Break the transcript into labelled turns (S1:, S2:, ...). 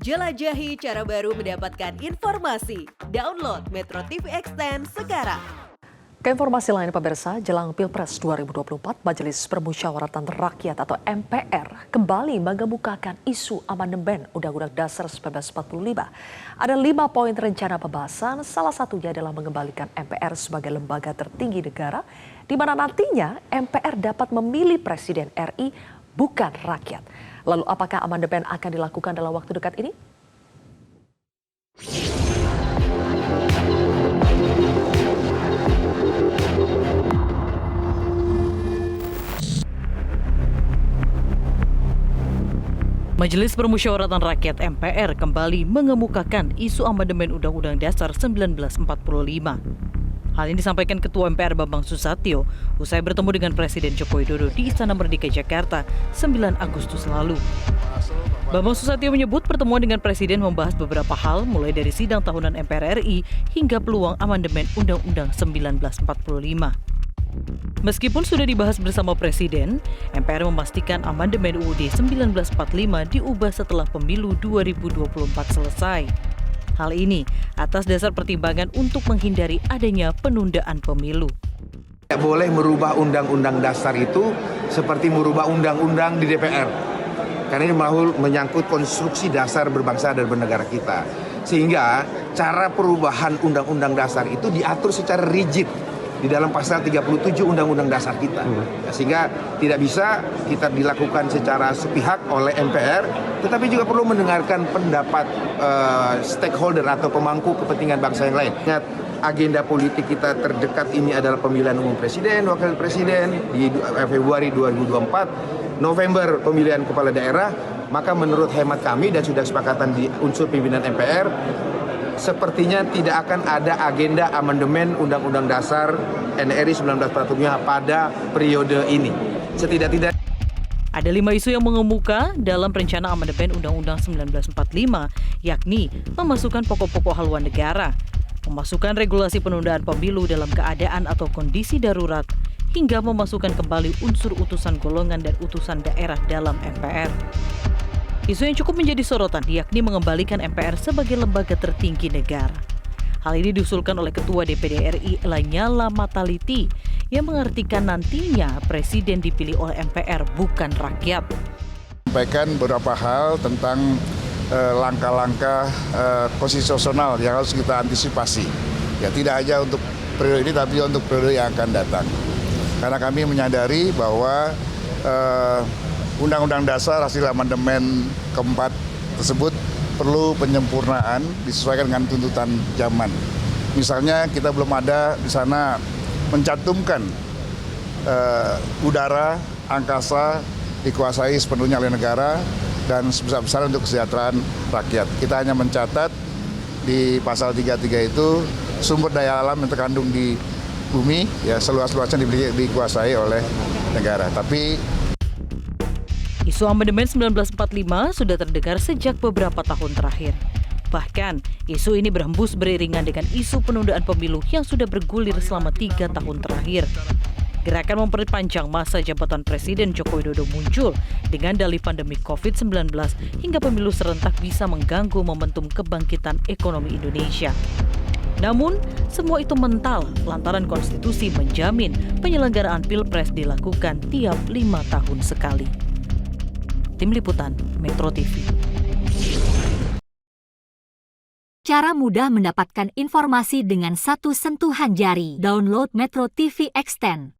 S1: Jelajahi cara baru mendapatkan informasi. Download Metro TV Extend sekarang.
S2: Keinformasi lain pemirsa, jelang Pilpres 2024, Majelis Permusyawaratan Rakyat atau MPR kembali mengemukakan isu amandemen Undang-Undang Dasar 1945. Ada 5 poin rencana pembahasan, salah satunya adalah mengembalikan MPR sebagai lembaga tertinggi negara, di mana nantinya MPR dapat memilih Presiden RI, bukan rakyat. Lalu apakah amandemen akan dilakukan dalam waktu dekat ini?
S3: Majelis Permusyawaratan Rakyat MPR kembali mengemukakan isu amandemen Undang-Undang Dasar 1945. Hal ini disampaikan Ketua MPR Bambang Susatyo usai bertemu dengan Presiden Joko Widodo di Istana Merdeka Jakarta 9 Agustus lalu. Bambang Susatyo menyebut pertemuan dengan Presiden membahas beberapa hal mulai dari sidang tahunan MPR RI hingga peluang amandemen Undang-Undang 1945. Meskipun sudah dibahas bersama Presiden, MPR memastikan amandemen UUD 1945 diubah setelah pemilu 2024 selesai. Hal ini atas dasar pertimbangan untuk menghindari adanya penundaan pemilu.
S4: Tidak boleh merubah undang-undang dasar itu seperti merubah undang-undang di DPR. Karena ini menyangkut konstruksi dasar berbangsa dan bernegara kita. Sehingga cara perubahan undang-undang dasar itu diatur secara rigid di dalam pasal 37 Undang-Undang Dasar kita. Sehingga tidak bisa kita dilakukan secara sepihak oleh MPR, tetapi juga perlu mendengarkan pendapat stakeholder atau pemangku kepentingan bangsa yang lain. Ingat, agenda politik kita terdekat ini adalah pemilihan umum presiden, wakil presiden di Februari 2024, November pemilihan kepala daerah, maka menurut hemat kami dan sudah kesepakatan di unsur pimpinan MPR, sepertinya tidak akan ada agenda amandemen Undang-Undang Dasar NRI 1945 pada periode ini. Setidak-tidak
S3: ada 5 isu yang mengemuka dalam rencana amandemen Undang-Undang 1945, yakni memasukkan pokok-pokok haluan negara, memasukkan regulasi penundaan pemilu dalam keadaan atau kondisi darurat, hingga memasukkan kembali unsur utusan golongan dan utusan daerah dalam MPR. Isu yang cukup menjadi sorotan yakni mengembalikan MPR sebagai lembaga tertinggi negara. Hal ini diusulkan oleh Ketua DPD RI Lanyala Mataliti yang mengartikan nantinya Presiden dipilih oleh MPR bukan rakyat.
S5: Sampaikan beberapa hal tentang langkah-langkah konstitusional yang harus kita antisipasi. Ya, tidak hanya untuk periode ini tapi untuk periode yang akan datang. Karena kami menyadari bahwa Undang-Undang Dasar hasil amandemen keempat tersebut perlu penyempurnaan disesuaikan dengan tuntutan zaman. Misalnya kita belum ada di sana mencantumkan udara, angkasa dikuasai sepenuhnya oleh negara dan sebesar-besaran untuk kesejahteraan rakyat. Kita hanya mencatat di pasal 33 itu sumber daya alam yang terkandung di bumi ya seluas-luasnya dikuasai oleh negara. Tapi
S3: isu amandemen 1945 sudah terdengar sejak beberapa tahun terakhir. Bahkan, isu ini berhembus beriringan dengan isu penundaan pemilu yang sudah bergulir selama 3 tahun terakhir. Gerakan memperpanjang masa jabatan Presiden Joko Widodo muncul dengan dalih pandemi COVID-19 hingga pemilu serentak bisa mengganggu momentum kebangkitan ekonomi Indonesia. Namun, semua itu mental lantaran konstitusi menjamin penyelenggaraan Pilpres dilakukan tiap 5 tahun sekali. Tim Liputan Metro TV.
S6: Cara mudah mendapatkan informasi dengan satu sentuhan jari. Download Metro TV Extend.